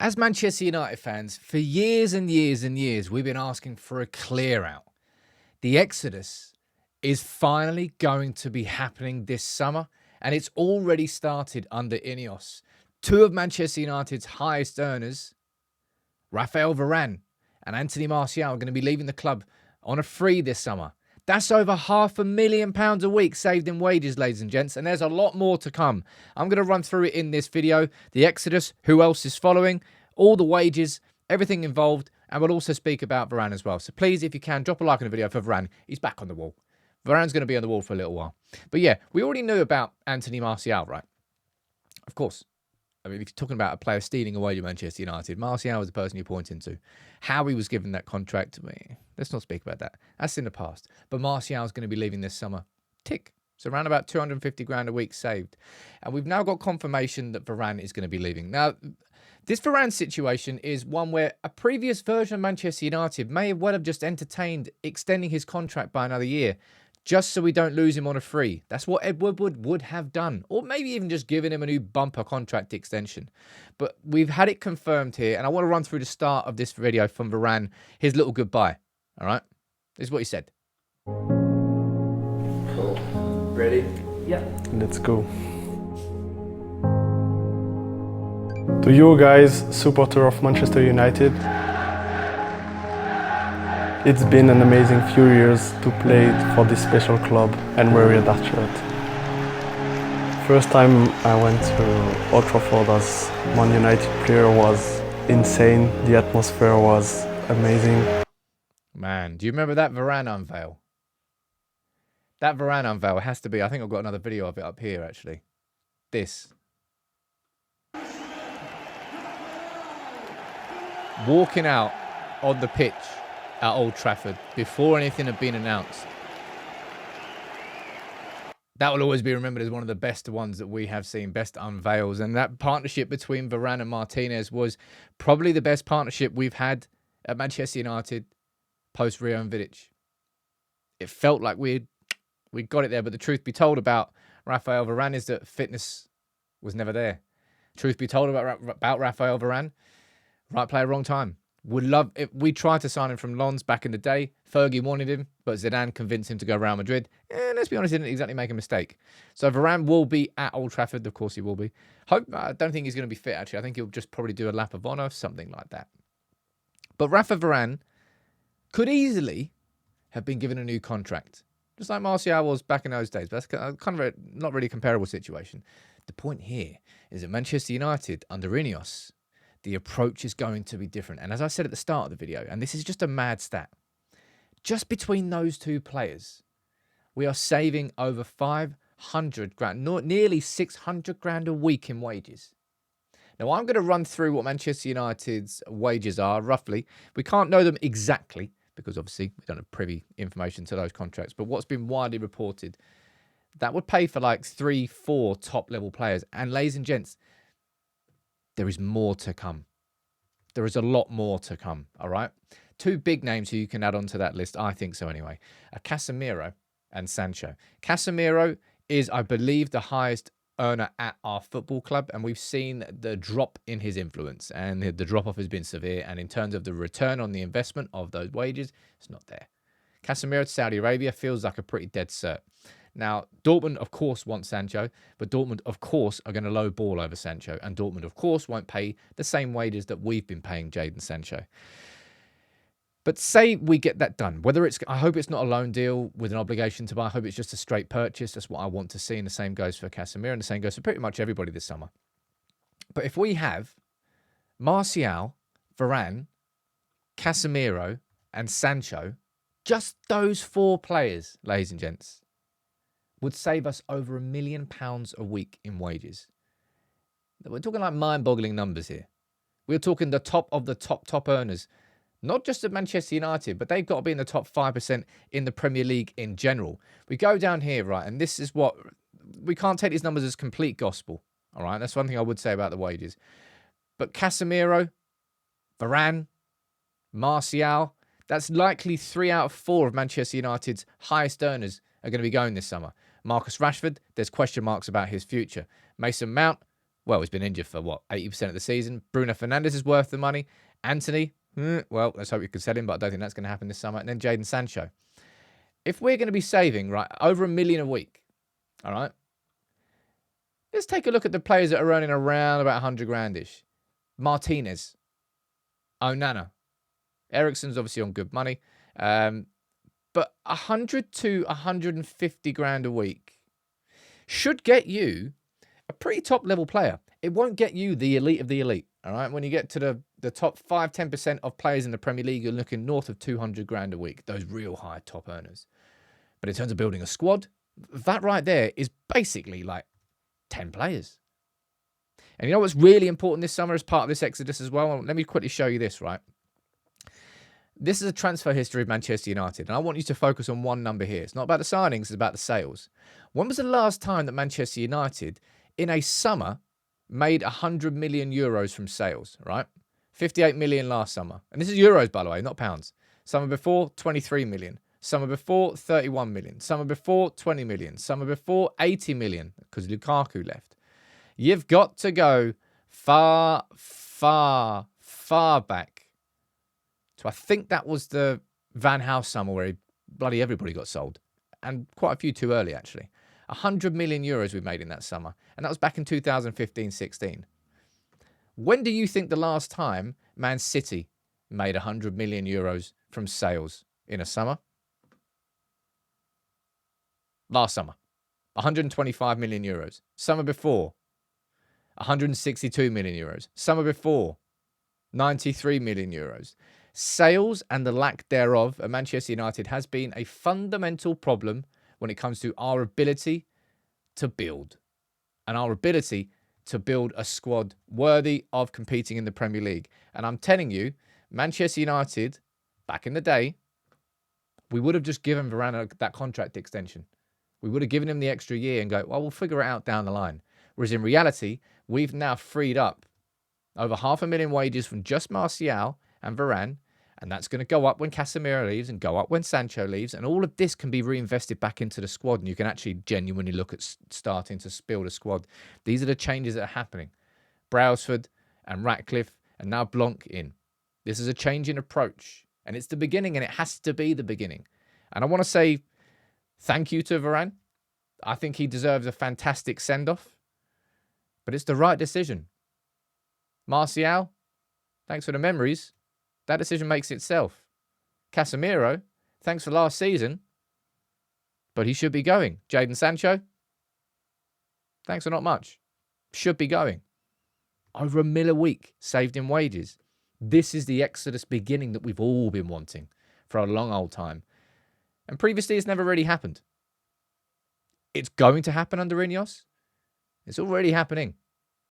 As Manchester United fans, for years and years and years, we've been asking for a clear out. The exodus is finally going to be happening this summer, and it's already started under INEOS. Two of Manchester United's highest earners, Raphael Varane and Anthony Martial, are going to be leaving the club on a free this summer. That's over £500,000 a week saved in wages, ladies and gents, and there's a lot more to come. I'm going to run through it in this video. The exodus, who else is following, all the wages, everything involved, and we'll also speak about Varane as well. So please, if you can, drop a like on the video for Varane. He's back on the wall. Varane's going to be on the wall for a little while. But yeah, we already knew about Anthony Martial, right? Of course. I mean, if you're talking about a player stealing away to Manchester United, Martial was the person you're pointing to. How he was given that contract, let's not speak about that. That's in the past. But Martial's going to be leaving this summer. Tick. So around about 250 grand a week saved. And we've now got confirmation that Varane is going to be leaving. Now, this Varane situation is one where a previous version of Manchester United may well have just entertained extending his contract by another year, just so we don't lose him on a free. That's what Ed Woodward would have done. Or maybe even just giving him a new bumper contract extension. But we've had it confirmed here, and I want to run through the start of this video from Varane, his little goodbye. All right? This is what he said. Cool. Ready? Yeah. Let's go. To you guys, supporter of Manchester United, it's been an amazing few years to play for this special club and wear that shirt. First time I went to Old Trafford as Man United player was insane. The atmosphere was amazing. Man, do you remember that Varan Unveil? That Varan Unveil has to be, I think I've got another video of it up here actually. This. Walking out on the pitch at Old Trafford before anything had been announced. That will always be remembered as one of the best ones that we have seen, best unveils. And that partnership between Varane and Martinez was probably the best partnership we've had at Manchester United post Rio and Vidic. It felt like we got it there, but the truth be told about Raphael Varane is that fitness was never there. Truth be told about Raphael Varane, right player, wrong time. Would love if we tried to sign him from Lens back in the day. Fergie wanted him, but Zidane convinced him to go Real Madrid. And let's be honest, he didn't exactly make a mistake. So Varane will be at Old Trafford. Of course he will be. I don't think he's going to be fit, actually. I think he'll just probably do a lap of honour, something like that. But Rafa Varane could easily have been given a new contract, just like Martial was back in those days. But that's kind of a not really comparable situation. The point here is that Manchester United under INEOS, the approach is going to be different. And as I said at the start of the video, and this is just a mad stat, just between those two players, we are saving over 500 grand, nearly 600 grand a week in wages. Now, I'm going to run through what Manchester United's wages are, roughly. We can't know them exactly, because obviously we don't have privy information to those contracts. But what's been widely reported, that would pay for like 3-4 top-level players. And ladies and gents, there is more to come. There is a lot more to come, all right? Two big names who you can add onto that list, I think so anyway, are Casemiro and Sancho. Casemiro is, I believe, the highest earner at our football club, and we've seen the drop in his influence, and the drop-off has been severe, and in terms of the return on the investment of those wages, it's not there. Casemiro to Saudi Arabia feels like a pretty dead cert. Now, Dortmund, of course, want Sancho, but Dortmund, of course, are going to low ball over Sancho. And Dortmund, of course, won't pay the same wages that we've been paying Jadon Sancho. But say we get that done. I hope it's not a loan deal with an obligation to buy. I hope it's just a straight purchase. That's what I want to see. And the same goes for Casemiro, and the same goes for pretty much everybody this summer. But if we have Martial, Varane, Casemiro, and Sancho, just those four players, ladies and gents, would save us over £1 million a week in wages. We're talking like mind-boggling numbers here. We're talking the top of the top earners, not just at Manchester United, but they've got to be in the top 5% in the Premier League in general. We go down here, right, and this is what... We can't take these numbers as complete gospel, all right? That's one thing I would say about the wages. But Casemiro, Varane, Martial, that's likely 3 out of 4 of Manchester United's highest earners are going to be going this summer. Marcus Rashford, there's question marks about his future. Mason Mount, Well, he's been injured for, what, 80% of the season. Bruno Fernandes is worth the money. Anthony, well, let's hope we can sell him, but I don't think that's going to happen this summer. And then Jadon Sancho. If we're going to be saving, right, over $1 million a week, all right, let's take a look at the players that are earning around about 100 grand-ish. Martinez, Onana, Eriksen's obviously on good money, but 100 to 150 grand a week should get you a pretty top-level player. It won't get you the elite of the elite, all right? When you get to the top 5-10% of players in the Premier League, you're looking north of 200 grand a week, those real high top earners. But in terms of building a squad, that right there is basically like 10 players. And you know what's really important this summer as part of this exodus as well? Let me quickly show you this, right? This is a transfer history of Manchester United, and I want you to focus on one number here. It's not about the signings, it's about the sales. When was the last time that Manchester United, in a summer, made 100 million euros from sales, right? 58 million last summer. And this is euros, by the way, not pounds. Summer before, 23 million. Summer before, 31 million. Summer before, 20 million. Summer before, 80 million, because Lukaku left. You've got to go far, far, far back. So I think that was the Van Gaal summer where bloody everybody got sold. And quite a few too early, actually. 100 million euros we made in that summer. And that was back in 2015-16. When do you think the last time Man City made 100 million euros from sales in a summer? Last summer. 125 million euros. Summer before, 162 million euros. Summer before, 93 million euros. Sales and the lack thereof at Manchester United has been a fundamental problem when it comes to our ability to build and our ability to build a squad worthy of competing in the Premier League. And I'm telling you, Manchester United, back in the day, we would have just given Varane that contract extension. We would have given him the extra year and go, well, we'll figure it out down the line. Whereas in reality, we've now freed up over 500,000 wages from just Martial and Varane, and that's going to go up when Casemiro leaves and go up when Sancho leaves, and all of this can be reinvested back into the squad, and you can actually genuinely look at starting to build a squad. These are the changes that are happening. Brailsford and Ratcliffe and now Blanc in. This is a change in approach, and it's the beginning, and it has to be the beginning. And I want to say thank you to Varane. I think he deserves a fantastic send-off, but it's the right decision. Martial, thanks for the memories. That decision makes itself. Casemiro, thanks for last season, but he should be going. Jadon Sancho, thanks for not much. Should be going. Over $1 million a week saved in wages. This is the exodus beginning that we've all been wanting for a long old time. And previously, it's never really happened. It's going to happen under INEOS. It's already happening.